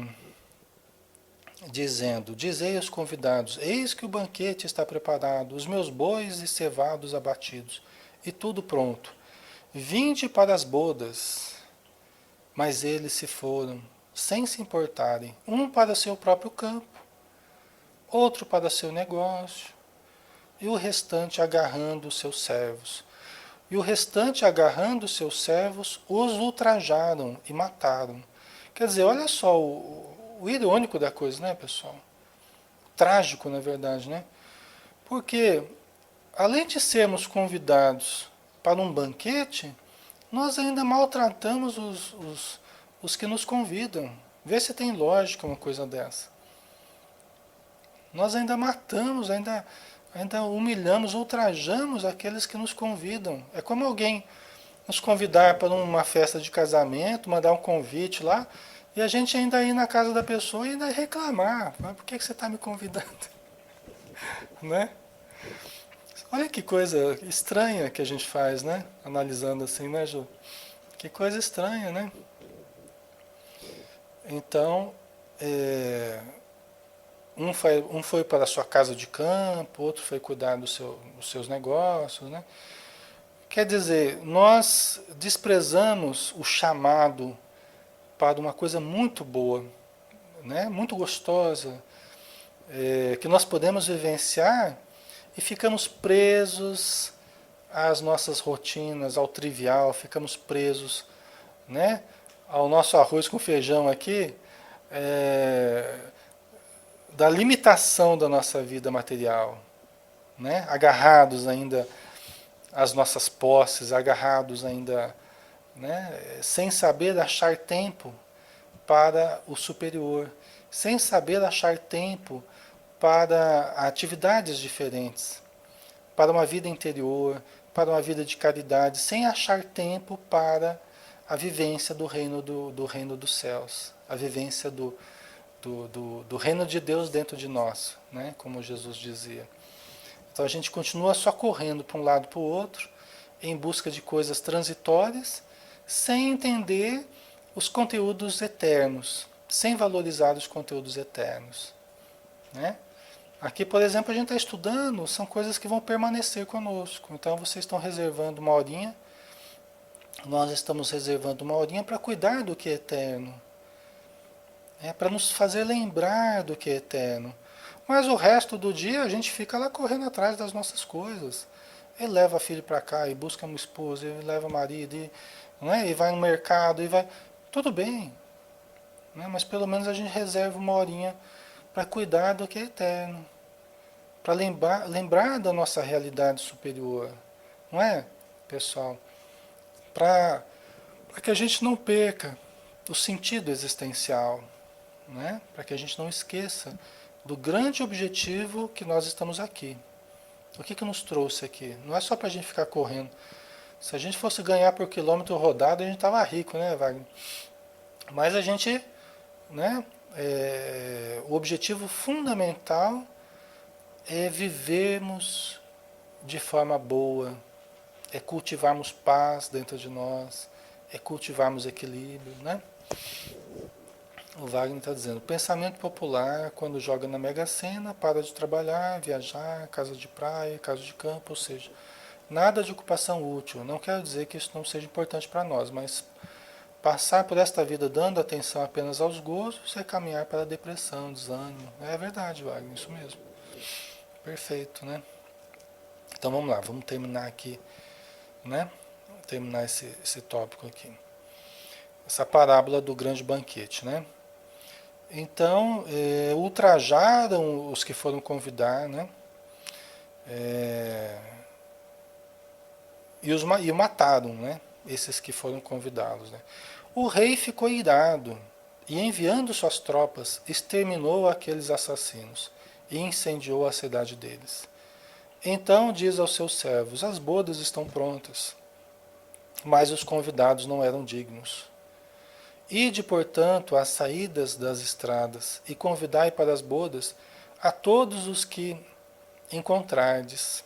dizendo: Dizei aos convidados, eis que o banquete está preparado, os meus bois e cevados abatidos, e tudo pronto. Vinde para as bodas. Mas eles se foram, sem se importarem, um para seu próprio campo, outro para seu negócio, e o restante agarrando os seus servos. E o restante agarrando os seus servos, os ultrajaram e mataram. Quer dizer, olha só o irônico da coisa, né, pessoal? Trágico, na verdade, né? Porque, além de sermos convidados para um banquete, nós ainda maltratamos os que nos convidam. Vê se tem lógica uma coisa dessa. Nós ainda matamos, ainda humilhamos, ultrajamos aqueles que nos convidam. É como alguém nos convidar para uma festa de casamento, mandar um convite lá, e a gente ainda ir na casa da pessoa e ainda reclamar. Mas por que que você está me convidando? Né? Olha que coisa estranha que a gente faz, né? Analisando assim, né, Ju? Que coisa estranha, né? Então, é, um foi para a sua casa de campo, outro foi cuidar dos seus negócios, né? Quer dizer, nós desprezamos o chamado para uma coisa muito boa, né? Muito gostosa, que nós podemos vivenciar e ficamos presos às nossas rotinas, ao trivial, ficamos presos, né? Ao nosso arroz com feijão aqui, é, da limitação da nossa vida material, né? Agarrados ainda às nossas posses, agarrados ainda, né? Sem saber achar tempo para o superior, sem saber achar tempo para atividades diferentes, para uma vida interior, para uma vida de caridade, sem achar tempo para a vivência do reino dos céus, a vivência do reino de Deus dentro de nós, né? Como Jesus dizia. Então a gente continua só correndo para um lado para o outro, em busca de coisas transitórias, sem entender os conteúdos eternos, sem valorizar os conteúdos eternos, né? Aqui, por exemplo, a gente está estudando, são coisas que vão permanecer conosco. Então vocês estão reservando uma horinha, nós estamos reservando uma horinha para cuidar do que é eterno, para nos fazer lembrar do que é eterno. Mas o resto do dia a gente fica lá correndo atrás das nossas coisas. Ele leva a filha para cá e busca uma esposa, ele leva marido, não é? E vai no mercado, e vai. Tudo bem, né? Mas pelo menos a gente reserva uma horinha para cuidar do que é eterno, para lembrar da nossa realidade superior, não é, pessoal? Para que a gente não perca o sentido existencial, né? Para que a gente não esqueça do grande objetivo que nós estamos aqui. O que nos trouxe aqui? Não é só para a gente ficar correndo. Se a gente fosse ganhar por quilômetro rodado, a gente estava rico, né, Wagner? Mas a gente, né? O objetivo fundamental é vivermos de forma boa, é cultivarmos paz dentro de nós, é cultivarmos equilíbrio, né? O Wagner está dizendo, pensamento popular, quando joga na Mega Sena, para de trabalhar, viajar, casa de praia, casa de campo, ou seja, nada de ocupação útil. Não quero dizer que isso não seja importante para nós, mas passar por esta vida dando atenção apenas aos gozos é caminhar para a depressão, desânimo. É verdade, Wagner, isso mesmo. Perfeito, né? Então vamos lá, vamos terminar aqui, né? Terminar esse tópico aqui. Essa parábola do grande banquete, né? Então, ultrajaram os que foram convidar, né? É, e o mataram, né? Esses que foram convidados, né? O rei ficou irado e, enviando suas tropas, exterminou aqueles assassinos e incendiou a cidade deles. Então diz aos seus servos, as bodas estão prontas, mas os convidados não eram dignos. Ide, portanto, às saídas das estradas e convidai para as bodas a todos os que encontrardes.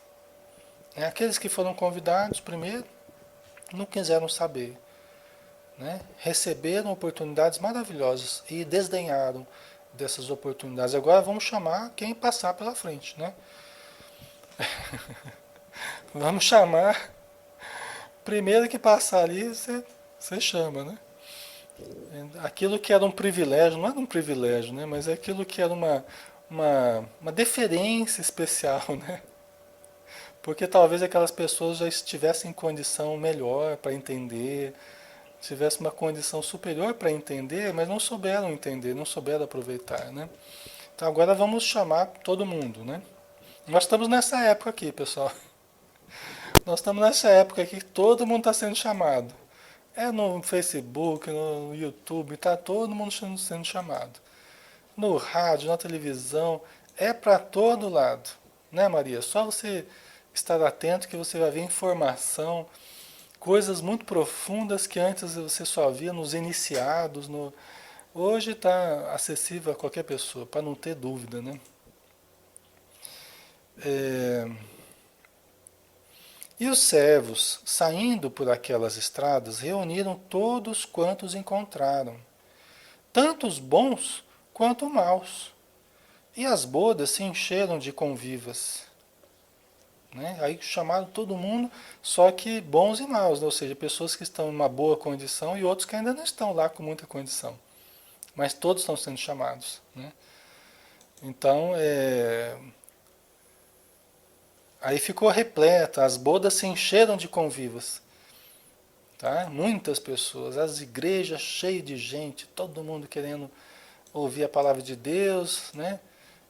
Aqueles que foram convidados primeiro não quiseram saber, né? Receberam oportunidades maravilhosas e desdenharam dessas oportunidades. Agora vamos chamar quem passar pela frente, né? Vamos chamar, primeiro que passar ali, você chama, né? Aquilo que era um privilégio, não era um privilégio, né? Mas é aquilo que era uma deferência especial, né? Porque talvez aquelas pessoas já estivessem em condição melhor para entender, tivessem uma condição superior para entender, mas não souberam entender, não souberam aproveitar, né? Então agora vamos chamar todo mundo, né? Nós estamos nessa época aqui, pessoal. Nós estamos nessa época aqui que todo mundo está sendo chamado. É no Facebook, no YouTube, está todo mundo sendo chamado. No rádio, na televisão, é para todo lado. Né, Maria? Só você estar atento que você vai ver informação Coisas muito profundas que antes você só via nos iniciados, hoje está acessível a qualquer pessoa, para não ter dúvida, né? É, E os servos, saindo por aquelas estradas, reuniram todos quantos encontraram, tanto os bons quanto os maus. E as bodas se encheram de convivas. Né? Aí chamaram todo mundo, só que bons e maus, né? Ou seja, pessoas que estão em uma boa condição e outros que ainda não estão lá com muita condição. Mas todos estão sendo chamados. Né? Então, aí ficou repleta, as bodas se encheram de convivas. Tá? Muitas pessoas, as igrejas cheias de gente, todo mundo querendo ouvir a palavra de Deus, né?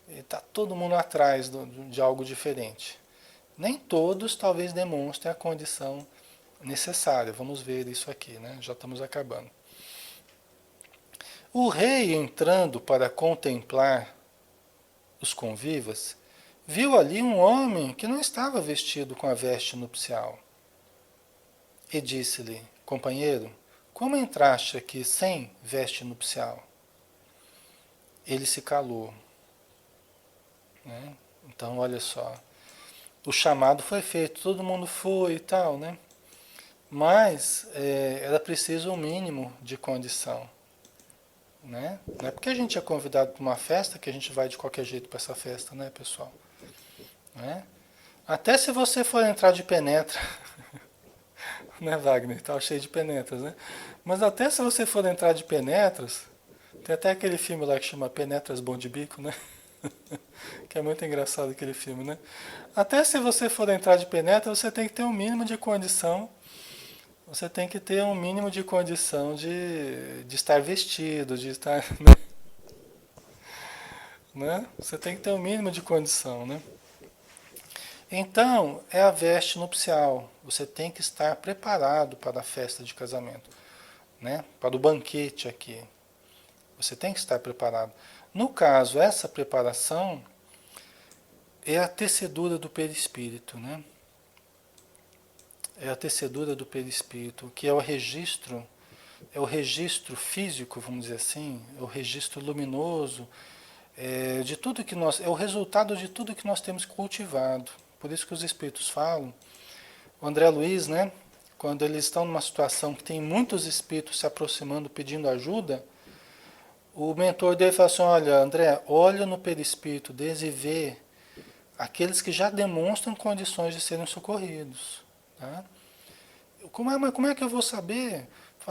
E tá todo mundo atrás de algo diferente. Nem todos talvez demonstrem a condição necessária. Vamos ver isso aqui, né? Já estamos acabando. O rei, entrando para contemplar os convivas, viu ali um homem que não estava vestido com a veste nupcial. E disse-lhe: companheiro, como entraste aqui sem veste nupcial? Ele se calou. Né? Então, olha só. O chamado foi feito, todo mundo foi e tal, né? Mas era preciso um mínimo de condição. Né? Não é porque a gente é convidado para uma festa que a gente vai de qualquer jeito para essa festa, né, pessoal? Né? Até se você for entrar de penetra, né, Wagner? Tá cheio de penetras, né? Mas até se você for entrar de penetras, tem até aquele filme lá que chama Penetras Bom de Bico, né? Que é muito engraçado aquele filme, né? Até se você for entrar de penetra, você tem que ter um mínimo de condição. Você tem que ter um mínimo de condição de estar vestido, de estar. Né? Você tem que ter um mínimo de condição, né? Então, é a veste nupcial. Você tem que estar preparado para a festa de casamento, né? Para o banquete aqui. Você tem que estar preparado. No caso, essa preparação é a tecedura do perispírito, né? É a tecedura do perispírito, que é o registro físico, vamos dizer assim, é o registro luminoso, de tudo que nós, é o resultado de tudo que nós temos cultivado. Por isso que os espíritos falam, o André Luiz, né? Quando eles estão numa situação que tem muitos espíritos se aproximando, pedindo ajuda, o mentor dele fala assim: olha, André, olha no perispírito deles e vê aqueles que já demonstram condições de serem socorridos. Tá? Mas como é que eu vou saber?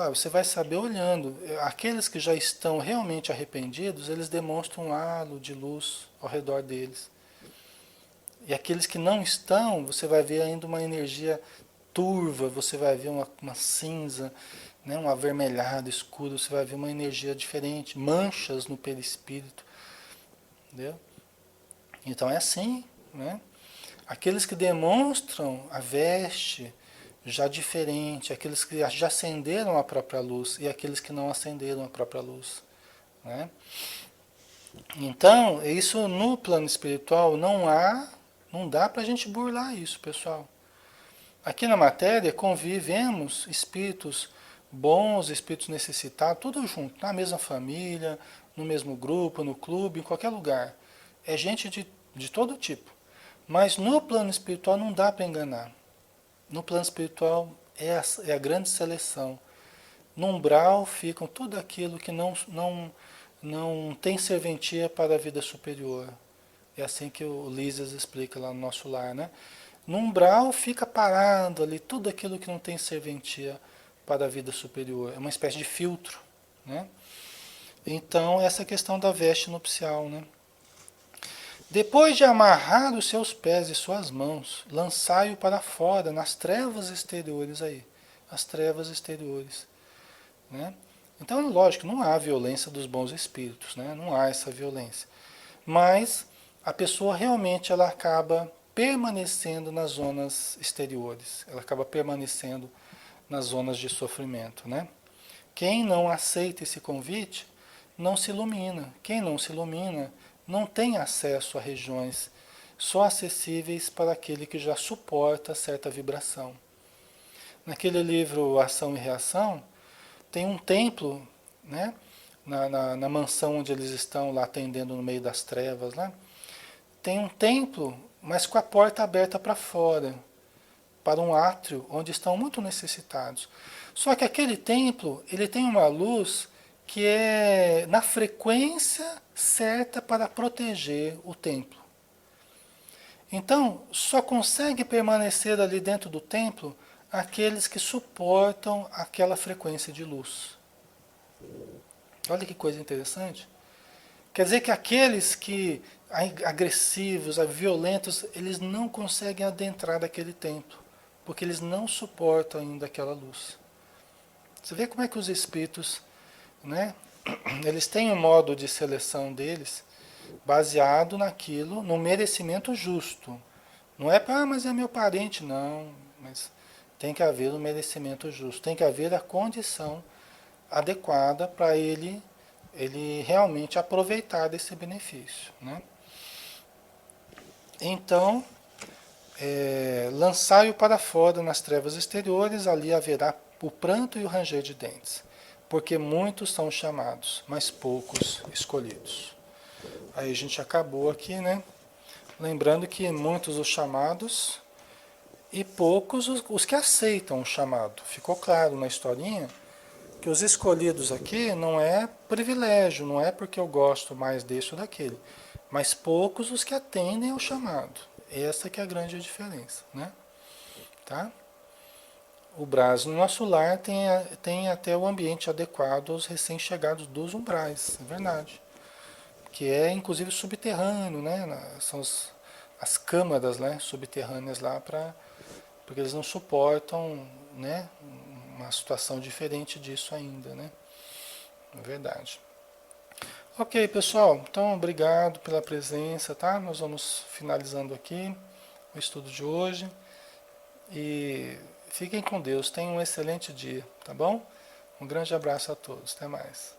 Você vai saber olhando. Aqueles que já estão realmente arrependidos, eles demonstram um halo de luz ao redor deles. E aqueles que não estão, você vai ver ainda uma energia turva, você vai ver uma cinza, né, um avermelhado escuro, você vai ver uma energia diferente, manchas no perispírito. Entendeu? Então é assim, né? Aqueles que demonstram a veste já diferente, aqueles que já acenderam a própria luz e aqueles que não acenderam a própria luz. Né? Então, isso no plano espiritual não dá para a gente burlar isso, pessoal. Aqui na matéria convivemos espíritos bons, espíritos necessitados, tudo junto, na mesma família, no mesmo grupo, no clube, em qualquer lugar. É gente de todo tipo. Mas no plano espiritual não dá para enganar. No plano espiritual é a grande seleção. No umbral ficam tudo aquilo que não tem serventia para a vida superior. É assim que o Lísias explica lá no nosso lar, né? No umbral fica parado ali tudo aquilo que não tem serventia para a vida superior. É uma espécie de filtro, né? Então, essa questão da veste nupcial, né? Depois de amarrar os seus pés e suas mãos, lançai-o para fora, nas trevas exteriores aí. As trevas exteriores. Né? Então, lógico, não há violência dos bons espíritos, né? Não há essa violência. Mas a pessoa realmente ela acaba permanecendo nas zonas exteriores. Ela acaba permanecendo nas zonas de sofrimento, né? Quem não aceita esse convite não se ilumina. Quem não se ilumina não tem acesso a regiões só acessíveis para aquele que já suporta certa vibração. naquele livro Ação e Reação, tem um templo, né? Na mansão onde eles estão lá atendendo no meio das trevas, né? Tem um templo, mas com a porta aberta para fora, para um átrio onde estão muito necessitados. Só que aquele templo, ele tem uma luz que é na frequência certa para proteger o templo. Então, só consegue permanecer ali dentro do templo aqueles que suportam aquela frequência de luz. Olha que coisa interessante. Quer dizer que aqueles que agressivos, violentos, eles não conseguem adentrar daquele templo, porque eles não suportam ainda aquela luz. Você vê como é que os espíritos, né, eles têm um modo de seleção deles baseado naquilo, no merecimento justo. Não é para, mas é meu parente, não. Mas tem que haver um merecimento justo, tem que haver a condição adequada para ele realmente aproveitar desse benefício, né? Então, lançai-o para fora nas trevas exteriores, ali haverá o pranto e o ranger de dentes, porque muitos são chamados, mas poucos escolhidos. Aí a gente acabou aqui, né? Lembrando que muitos os chamados e poucos os que aceitam o chamado. Ficou claro na historinha que os escolhidos aqui não é privilégio, não é porque eu gosto mais desse ou daquele, mas poucos os que atendem ao chamado. Essa que é a grande diferença, né? Tá? O Brás no nosso lar tem até o ambiente adequado aos recém-chegados dos umbrais, é verdade. Que é inclusive subterrâneo, né? São as câmaras, né, subterrâneas lá porque eles não suportam, né, uma situação diferente disso ainda, né? É verdade. Ok, pessoal. Então, obrigado pela presença, tá? Nós vamos finalizando aqui o estudo de hoje e fiquem com Deus. Tenham um excelente dia, tá bom? Um grande abraço a todos. Até mais.